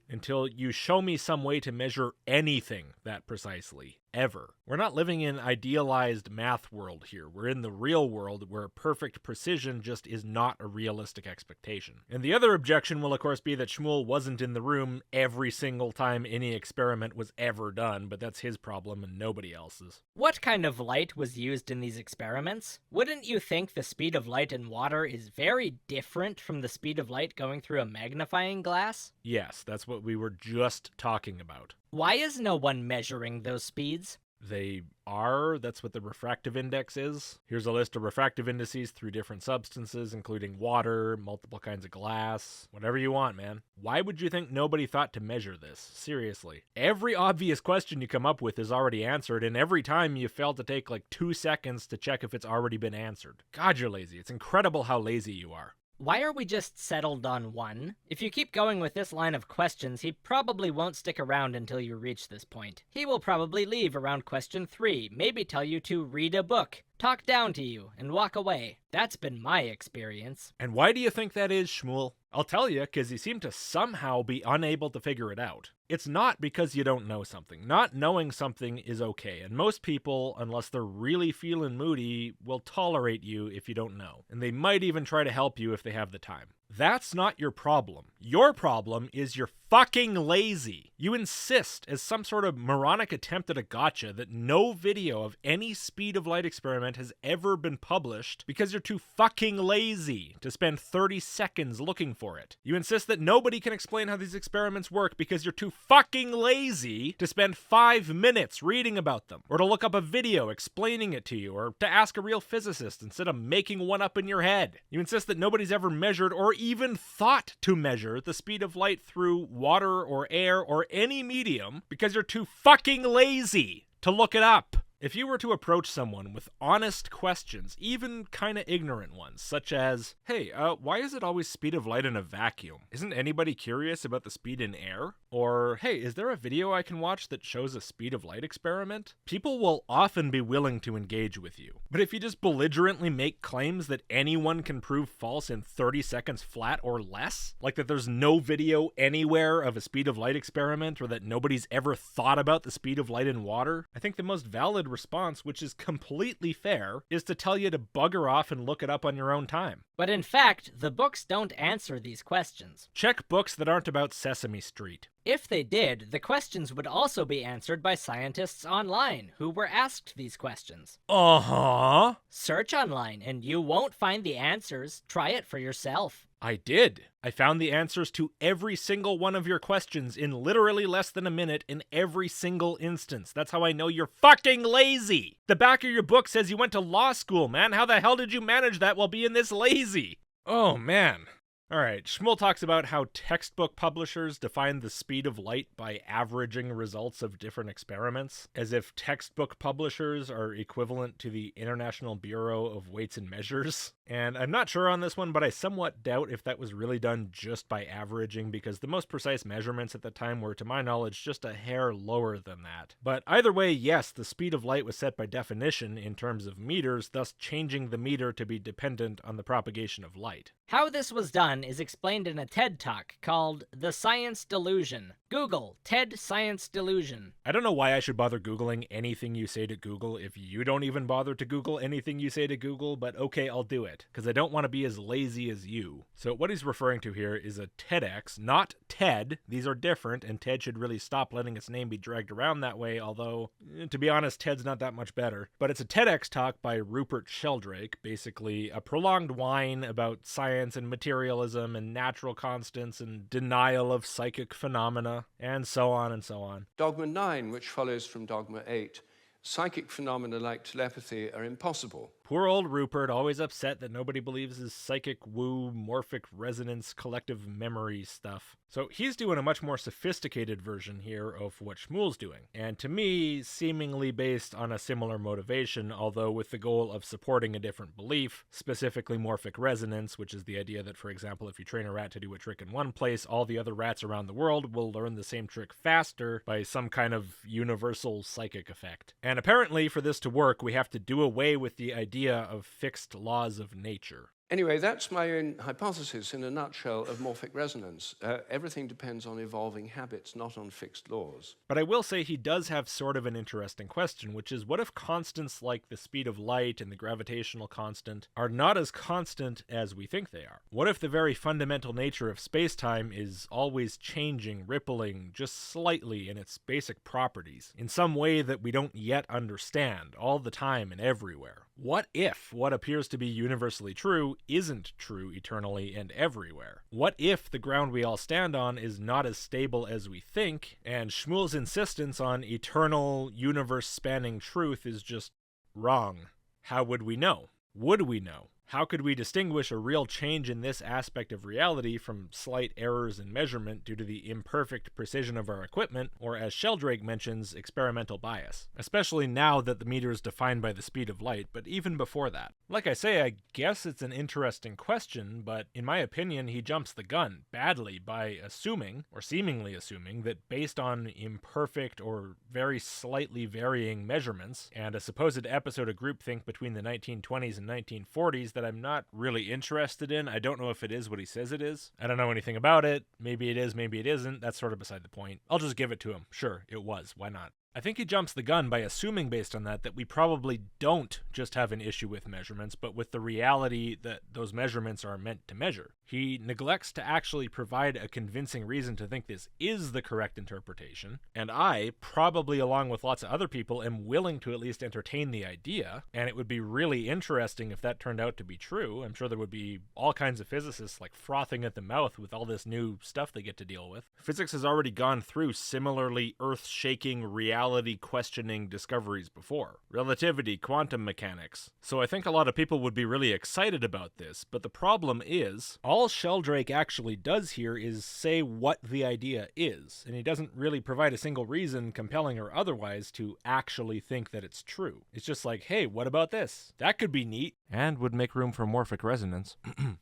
Speaker 1: until you show me some way to measure anything that precisely. Ever. We're not living in idealized math world here. We're in the real world where perfect precision just is not a realistic expectation. And the other objection will of course be that Shmuel wasn't in the room every single time any experiment was ever done, but that's his problem and nobody else's.
Speaker 2: What kind of light was used in these experiments? Wouldn't you think the speed of light in water is very different from the speed of light going through a magnifying glass?
Speaker 1: Yes, that's what we were just talking about.
Speaker 2: Why is no one measuring those speeds?
Speaker 1: They are. That's what the refractive index is. Here's a list of refractive indices through different substances, including water, multiple kinds of glass, whatever you want, man. Why would you think nobody thought to measure this? Seriously. Every obvious question you come up with is already answered, and every time you fail to take like 2 seconds to check if it's already been answered. God, you're lazy. It's incredible how lazy you are.
Speaker 2: Why are we just settled on 1? If you keep going with this line of questions, he probably won't stick around until you reach this point. He will probably leave around question 3, maybe tell you to read a book, talk down to you, and walk away. That's been my experience.
Speaker 1: And why do you think that is, Shmuel? I'll tell you, because you seem to somehow be unable to figure it out. It's not because you don't know something. Not knowing something is okay, and most people, unless they're really feeling moody, will tolerate you if you don't know. And they might even try to help you if they have the time. That's not your problem. Your problem is you're fucking lazy. You insist, as some sort of moronic attempt at a gotcha, that no video of any speed of light experiment has ever been published because you're too fucking lazy to spend 30 seconds looking for it. You insist that nobody can explain how these experiments work because you're too fucking lazy to spend 5 minutes reading about them, or to look up a video explaining it to you, or to ask a real physicist instead of making one up in your head. You insist that nobody's ever measured or even thought to measure the speed of light through water or air or any medium because you're too fucking lazy to look it up. If you were to approach someone with honest questions, even kinda ignorant ones, such as, hey, why is it always speed of light in a vacuum? Isn't anybody curious about the speed in air? Or, hey, is there a video I can watch that shows a speed of light experiment? People will often be willing to engage with you. But if you just belligerently make claims that anyone can prove false in 30 seconds flat or less, like that there's no video anywhere of a speed of light experiment, or that nobody's ever thought about the speed of light in water, I think the most valid response, which is completely fair, is to tell you to bugger off and look it up on your own time.
Speaker 2: But in fact, the books don't answer these questions.
Speaker 1: Check books that aren't about Sesame Street.
Speaker 2: If they did, the questions would also be answered by scientists online who were asked these questions.
Speaker 1: Uh-huh.
Speaker 2: Search online and you won't find the answers. Try it for yourself.
Speaker 1: I did. I found the answers to every single one of your questions in literally less than a minute in every single instance. That's how I know you're fucking lazy. The back of your book says you went to law school, man. How the hell did you manage that while being this lazy? Oh, man. All right, Shmuel talks about how textbook publishers define the speed of light by averaging results of different experiments, as if textbook publishers are equivalent to the International Bureau of Weights and Measures. And I'm not sure on this one, but I somewhat doubt if that was really done just by averaging, because the most precise measurements at the time were, to my knowledge, just a hair lower than that. But either way, yes, the speed of light was set by definition in terms of meters, thus changing the meter to be dependent on the propagation of light.
Speaker 2: How this was done is explained in a TED Talk called The Science Delusion. Google TED Science Delusion.
Speaker 1: I don't know why I should bother Googling anything you say to Google if you don't even bother to Google anything you say to Google, but okay, I'll do it, because I don't want to be as lazy as you. So what he's referring to here is a TEDx, not TED. These are different, and TED should really stop letting its name be dragged around that way, although, to be honest, TED's not that much better. But it's a TEDx talk by Rupert Sheldrake, basically a prolonged whine about science and materialism and natural constants and denial of psychic phenomena, and so on and so on.
Speaker 4: Dogma 9, which follows from Dogma 8, psychic phenomena like telepathy are impossible.
Speaker 1: Poor old Rupert, always upset that nobody believes his psychic woo, morphic resonance, collective memory stuff. So he's doing a much more sophisticated version here of what Shmuel's doing, and to me, seemingly based on a similar motivation, although with the goal of supporting a different belief, specifically morphic resonance, which is the idea that, for example, if you train a rat to do a trick in one place, all the other rats around the world will learn the same trick faster by some kind of universal psychic effect. And apparently, for this to work, we have to do away with the idea of fixed laws of nature.
Speaker 4: Anyway, that's my own hypothesis in a nutshell of morphic resonance. Everything depends on evolving habits, not on fixed laws.
Speaker 1: But I will say he does have sort of an interesting question, which is, what if constants like the speed of light and the gravitational constant are not as constant as we think they are? What if the very fundamental nature of space-time is always changing, rippling, just slightly in its basic properties, in some way that we don't yet understand, all the time and everywhere? What if what appears to be universally true isn't true eternally and everywhere? What if the ground we all stand on is not as stable as we think, and Shmuel's insistence on eternal, universe-spanning truth is just wrong? How would we know? Would we know? How could we distinguish a real change in this aspect of reality from slight errors in measurement due to the imperfect precision of our equipment, or as Sheldrake mentions, experimental bias? Especially now that the meter is defined by the speed of light, but even before that. Like I say, I guess it's an interesting question, but in my opinion, he jumps the gun badly by assuming, or seemingly assuming, that based on imperfect or very slightly varying measurements, and a supposed episode of groupthink between the 1920s and 1940s that I'm not really interested in. I don't know if it is what he says it is. I don't know anything about it. Maybe it is, maybe it isn't. That's sort of beside the point. I'll just give it to him. Sure, it was. Why not? I think he jumps the gun by assuming based on that we probably don't just have an issue with measurements, but with the reality that those measurements are meant to measure. He neglects to actually provide a convincing reason to think this is the correct interpretation, and I, probably along with lots of other people, am willing to at least entertain the idea, and it would be really interesting if that turned out to be true. I'm sure there would be all kinds of physicists like frothing at the mouth with all this new stuff they get to deal with. Physics has already gone through similarly earth-shaking, reality-questioning discoveries before. Relativity, quantum mechanics. So I think a lot of people would be really excited about this, but the problem is, all Sheldrake actually does here is say what the idea is, and he doesn't really provide a single reason, compelling or otherwise, to actually think that it's true. It's just like, hey, what about this? That could be neat, and would make room for morphic resonance.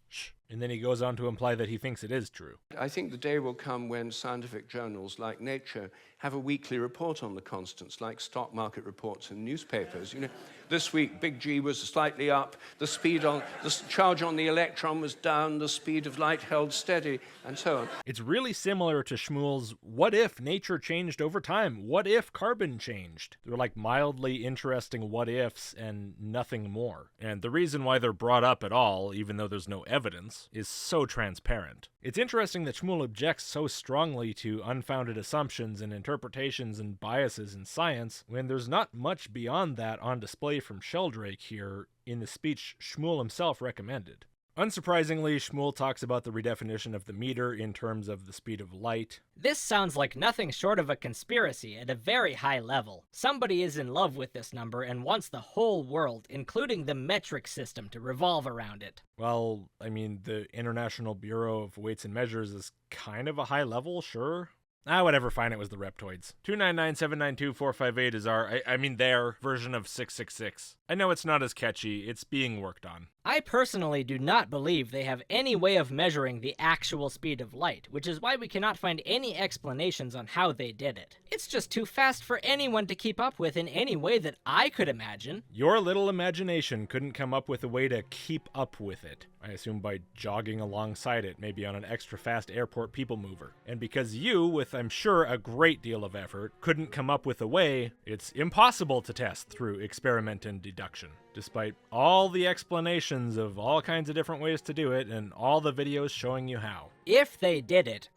Speaker 1: Shh. And then he goes on to imply that he thinks it is true.
Speaker 4: I think the day will come when scientific journals like Nature have a weekly report on the constants, like stock market reports in newspapers. You know, this week, big G was slightly up, the charge on the electron was down, the speed of light held steady, and so on.
Speaker 1: It's really similar to Shmuel's what if nature changed over time? What if carbon changed? They're like mildly interesting what ifs and nothing more. And the reason why they're brought up at all, even though there's no evidence, is so transparent. It's interesting that Shmuel objects so strongly to unfounded assumptions and interpretations and biases in science when there's not much beyond that on display from Sheldrake here in the speech Shmuel himself recommended. Unsurprisingly, Shmuel talks about the redefinition of the meter in terms of the speed of light.
Speaker 2: This sounds like nothing short of a conspiracy at a very high level. Somebody is in love with this number and wants the whole world, including the metric system, to revolve around it.
Speaker 1: Well, I mean, the International Bureau of Weights and Measures is kind of a high level, sure. Whatever, fine, it was the Reptoids. 299792458 is their version of 666. I know it's not as catchy, it's being worked on.
Speaker 2: I personally do not believe they have any way of measuring the actual speed of light, which is why we cannot find any explanations on how they did it. It's just too fast for anyone to keep up with in any way that I could imagine.
Speaker 1: Your little imagination couldn't come up with a way to keep up with it. I assume by jogging alongside it, maybe on an extra fast airport people mover. And because you, with I'm sure a great deal of effort, couldn't come up with a way, it's impossible to test through experiment and deduction. Despite all the explanations of all kinds of different ways to do it and all the videos showing you how.
Speaker 2: If they did it,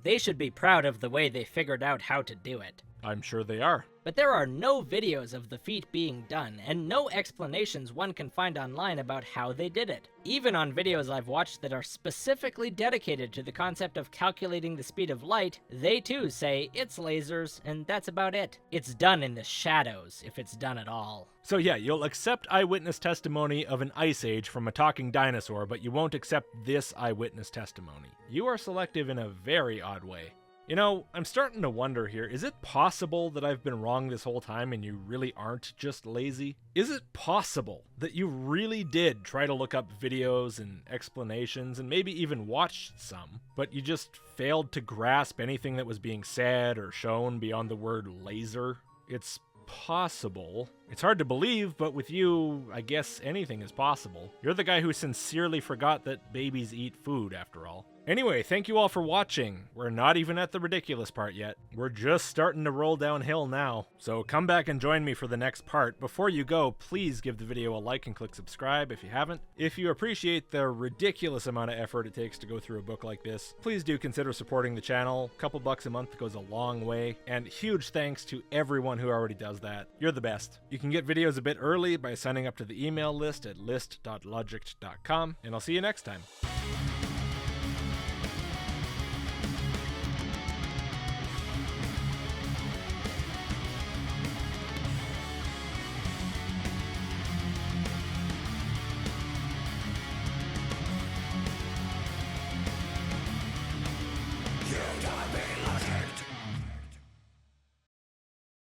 Speaker 2: they should be proud of the way they figured out how to do it.
Speaker 1: I'm sure they are.
Speaker 2: But there are no videos of the feat being done, and no explanations one can find online about how they did it. Even on videos I've watched that are specifically dedicated to the concept of calculating the speed of light, they too say it's lasers, and that's about it. It's done in the shadows, if it's done at all.
Speaker 1: So yeah, you'll accept eyewitness testimony of an ice age from a talking dinosaur, but you won't accept this eyewitness testimony. You are selective in a very odd way. You know, I'm starting to wonder here, is it possible that I've been wrong this whole time and you really aren't just lazy? Is it possible that you really did try to look up videos and explanations and maybe even watched some, but you just failed to grasp anything that was being said or shown beyond the word laser? It's possible. It's hard to believe, but with you, I guess anything is possible. You're the guy who sincerely forgot that babies eat food, after all. Anyway, thank you all for watching. We're not even at the ridiculous part yet. We're just starting to roll downhill now. So come back and join me for the next part. Before you go, please give the video a like and click subscribe if you haven't. If you appreciate the ridiculous amount of effort it takes to go through a book like this, please do consider supporting the channel. A couple bucks a month goes a long way. And huge thanks to everyone who already does that. You're the best. You can get videos a bit early by signing up to the email list at list.logicked.com, and I'll see you next time.